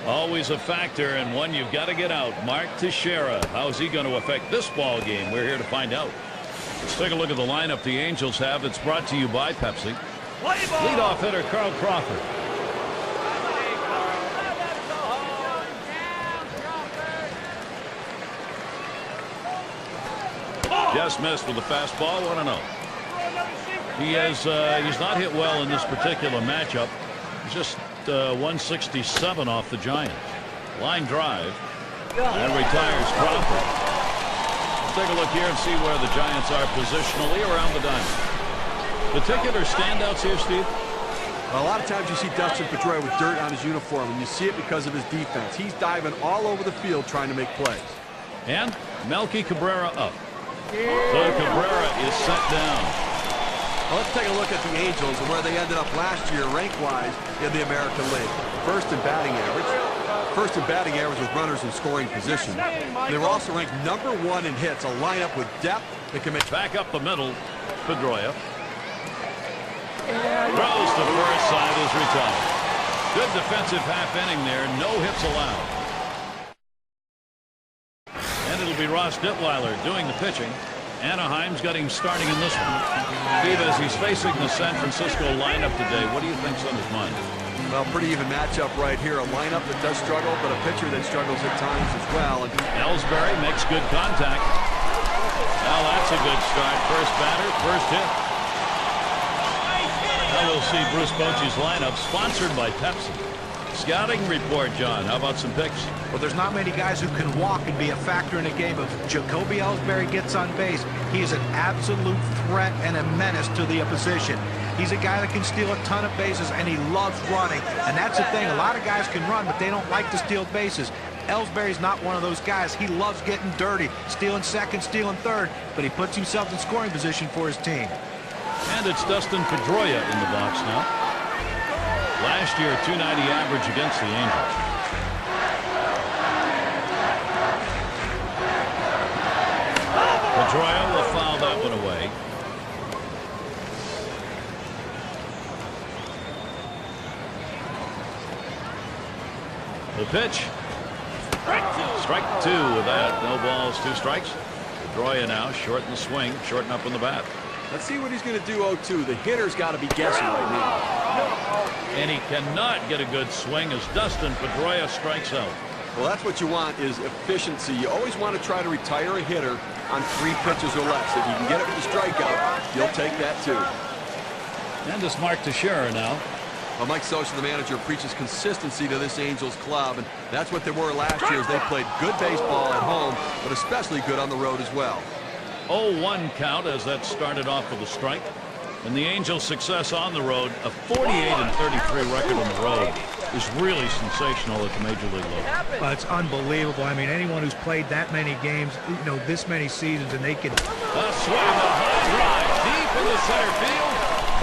Always a factor and one you've got to get out. Mark Teixeira. How's he going to affect this ball game? We're here to find out. Let's take a look at the lineup the Angels have. It's brought to you by Pepsi. Leadoff hitter Carl Crawford. Just missed with a fastball. 1-0. He's not hit well in this particular matchup. He's just 167 off the Giants. Line drive and retires Crawford. Let's take a look here and see where the Giants are positionally around the diamond. Particular standouts here, Steve? Well, a lot of times you see Dustin Pedroia with dirt on his uniform, and you see it because of his defense. He's diving all over the field trying to make plays. And Melky Cabrera up. So Cabrera is set down. Well, let's take a look at the Angels and where they ended up last year rank-wise in the American League. First in batting average with runners in scoring position. They were also ranked #1 in hits, a lineup with depth that can make... Back up the middle, Pedroia. Throws to first, side is retired. Good defensive half inning there, no hits allowed. And it'll be Ross Detweiler doing the pitching. Anaheim's got him starting in this one. Steve, as he's facing the San Francisco lineup today, what do you think's on his mind? Well, pretty even matchup right here. A lineup that does struggle, but a pitcher that struggles at times as well. And Ellsbury makes good contact. Well, that's a good start. First batter, first hit. Now we'll see Bruce Bochy's lineup, sponsored by Pepsi. Scouting report, John. How about some picks? Well, there's not many guys who can walk and be a factor in a game. If Jacoby Ellsbury gets on base, he is an absolute threat and a menace to the opposition. He's a guy that can steal a ton of bases, and he loves running. And that's the thing. A lot of guys can run, but they don't like to steal bases. Ellsbury's not one of those guys. He loves getting dirty, stealing second, stealing third, but he puts himself in scoring position for his team. And it's Dustin Pedroia in the box now. Last year, 290 average against the Angels. Pedroia will foul that one away. The pitch. Strike two with that. No balls, 2 strikes. Pedroia now shorten the swing, shorten up on the bat. let's see what he's going to do 0-2. The hitter's got to be guessing right now. And he cannot get a good swing as Dustin Pedroia strikes out. Well, that's what you want, is efficiency. You always want to try to retire a hitter on 3 pitches or less. If you can get it with a strikeout, you'll take that too. And it's Mark Teixeira now. Well, Mike Scioscia, the manager, preaches consistency to this Angels club, and that's what they were last year, as they played good baseball at home, but especially good on the road as well. 0-1 count as that started off with a strike. And the Angels' success on the road, a 48-33 record on the road, is really sensational at the Major League level. It's unbelievable. I mean, anyone who's played that many games, you know, this many seasons, and they can... A swing, a high drive, deep in the center field,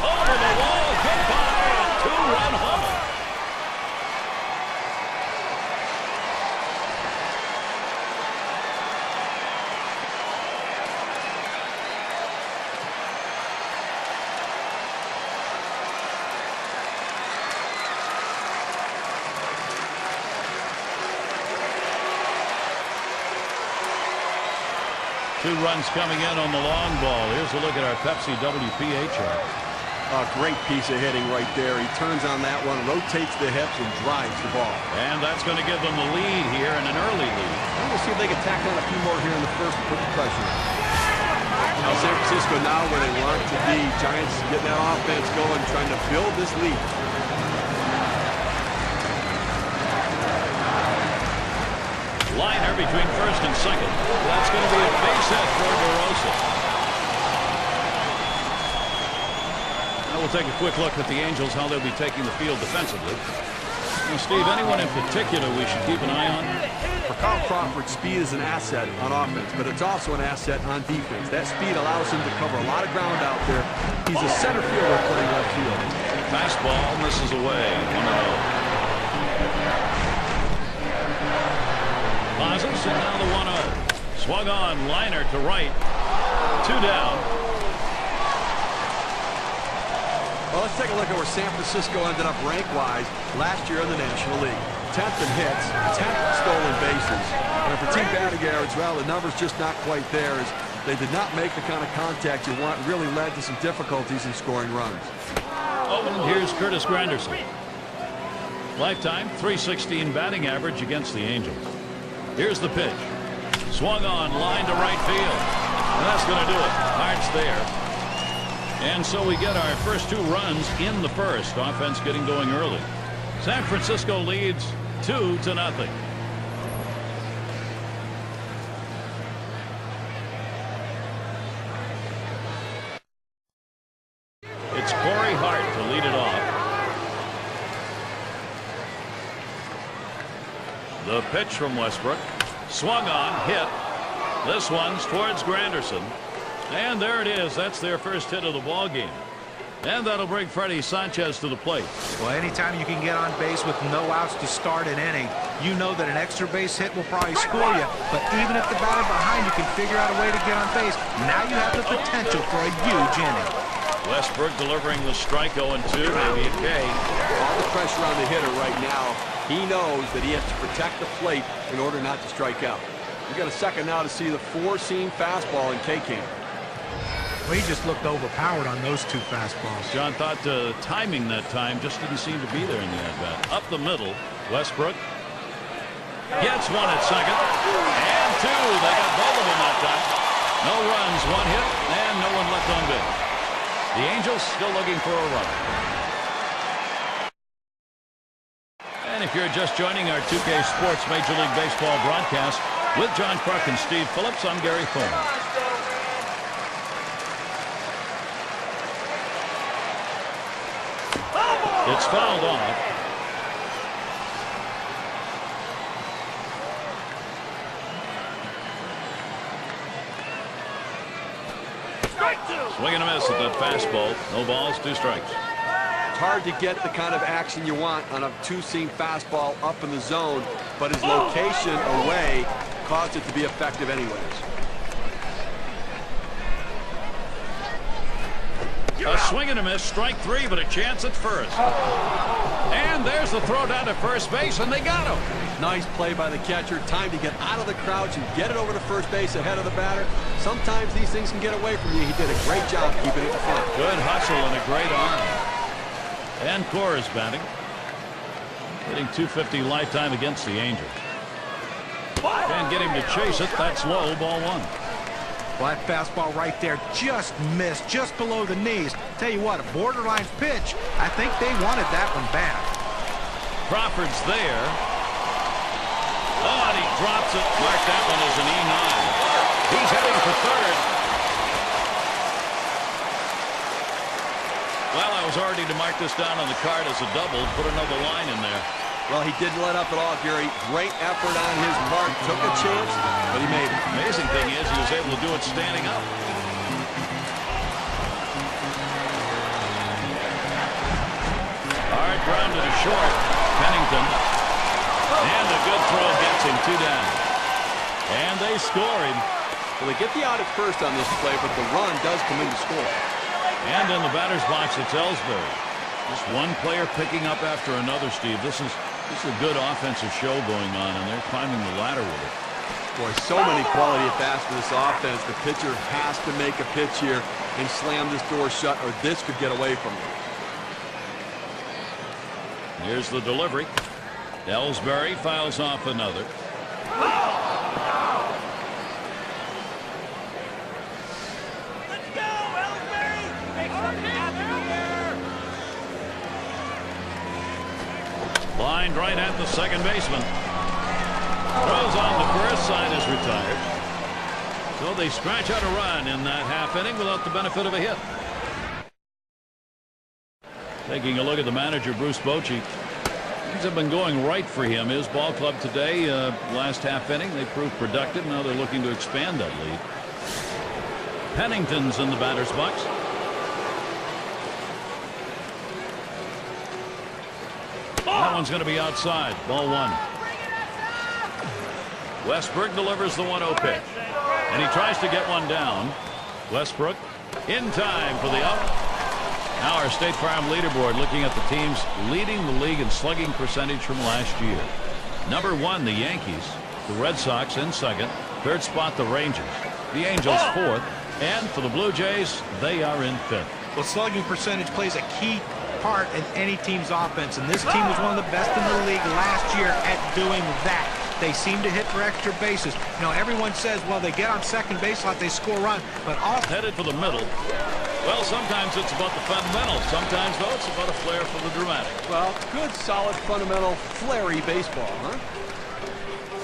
over the wall, goodbye, a 2-run homer. Two runs coming in on the long ball. Here's a look at our Pepsi WPA chart. A great piece of hitting right there. He turns on that one, rotates the hips, and drives the ball. And that's going to give them the lead here, and an early lead. We'll see if they can tack on a few more here in the first and put the pressure on. Now San Francisco now where they want to be. Giants getting that offense going, trying to build this lead. Liner between first and second. That's going to be a base hit for DeRosa. Now we'll take a quick look at the Angels, how they'll be taking the field defensively. Now, Steve, anyone in particular we should keep an eye on? For Carl Crawford, speed is an asset on offense, but it's also an asset on defense. That speed allows him to cover a lot of ground out there. He's a center fielder playing left field. Fastball misses away. 1-0. Posits, and now the 1-0. Swung on, liner to right. 2 down. Well, let's take a look at where San Francisco ended up rank-wise last year in the National League. 10th in hits, 10th in stolen bases. And for team batting average, well, the number's just not quite there, as they did not make the kind of contact you want, and really led to some difficulties in scoring runs. Oh, and here's Curtis Granderson. Lifetime .316 batting average against the Angels. Here's the pitch. Swung on, line to right field. And that's going to do it. Hart's there. And so we get our first 2 runs in the first. Offense getting going early. San Francisco leads 2-0. It's Corey Hart to lead it off. The pitch from Westbrook. Swung on, hit. This one's towards Granderson. And there it is. That's their first hit of the ball game. And that'll bring Freddie Sanchez to the plate. Well, anytime you can get on base with no outs to start an inning, you know that an extra base hit will probably score you. But even if the batter behind you can figure out a way to get on base, now you have the potential for a huge inning. Westbrook delivering the strike 0-2, maybe a K. All the pressure on the hitter right now. He knows that he has to protect the plate in order not to strike out. We got a second now to see the 4-seam fastball in K-Can. Well, he just looked overpowered on those 2 fastballs. John thought timing that time just didn't seem to be there in the at-bat. Up the middle, Westbrook gets one at second. And 2. They got both of them that time. No runs, 1 hit, and no one left on base. The Angels still looking for a run. And if you're just joining our 2K Sports Major League Baseball broadcast with John Kruk and Steve Phillips, I'm Gary Thorne. It's fouled off. Swing and a miss at that fastball. No balls, 2 strikes. It's hard to get the kind of action you want on a 2-seam fastball up in the zone, but his location away caused it to be effective anyways. A swing and a miss, strike 3, but a chance at first. And there's the throw down to first base, and they got him. Nice play by the catcher. Time to get out of the crouch and get it over to first base ahead of the batter. Sometimes these things can get away from you. He did a great job keeping it in front. Good hustle and a great arm. And Core is batting. Hitting .250 lifetime against the Angels. Can't get him to chase it. That's low, ball 1. Well, that fastball right there just missed, just below the knees. Tell you what, a borderline pitch. I think they wanted that one back. Crawford's there. Oh, and he drops it. Mark that one as an E9. He's heading for third. Well, I was already to mark this down on the card as a double. Put another line in there. Well, he didn't let up at all, Gary. Great effort on his mark. Took a chance, but he made it. Amazing thing is he was able to do it standing up. Hard grounded to short. Pennington. And a good throw gets him 2 down. And they score him. Well, they get the out at first on this play, but the run does come in to score. And in the batter's box, it's Ellsbury. Just one player picking up after another, Steve. This is a good offensive show going on, and they're climbing the ladder with it. Boy, so many quality at-bats for this offense. The pitcher has to make a pitch here and slam this door shut, or this could get away from him. Here's the delivery. Ellsbury files off another. Let's go, Ellsbury! Make something happen here! Lined right at the second baseman. Throws on the first, side is retired. So they scratch out a run in that half inning without the benefit of a hit. Taking a look at the manager, Bruce Bochy. Things have been going right for him. His ball club today, last half inning, they proved productive. Now they're looking to expand that lead. Pennington's in the batter's box. That one's going to be outside. Ball 1. Westbrook delivers the 1-0 pitch. And he tries to get one down. Westbrook in time for the out. Now our State Farm leaderboard looking at the teams leading the league in slugging percentage from last year. Number 1, the Yankees. The Red Sox in second. Third spot, the Rangers. The Angels fourth. And for the Blue Jays, they are in fifth. Well, slugging percentage plays a key part in any team's offense, and this team was one of the best in the league last year at doing that. They seem to hit for extra bases. You know, everyone says, well, they get on second base a lot, they score a run, but also Headed for the middle. Well, sometimes it's about the fundamentals. Sometimes, though, it's about a flair for the dramatic. Well, good, solid, fundamental, flary baseball, huh?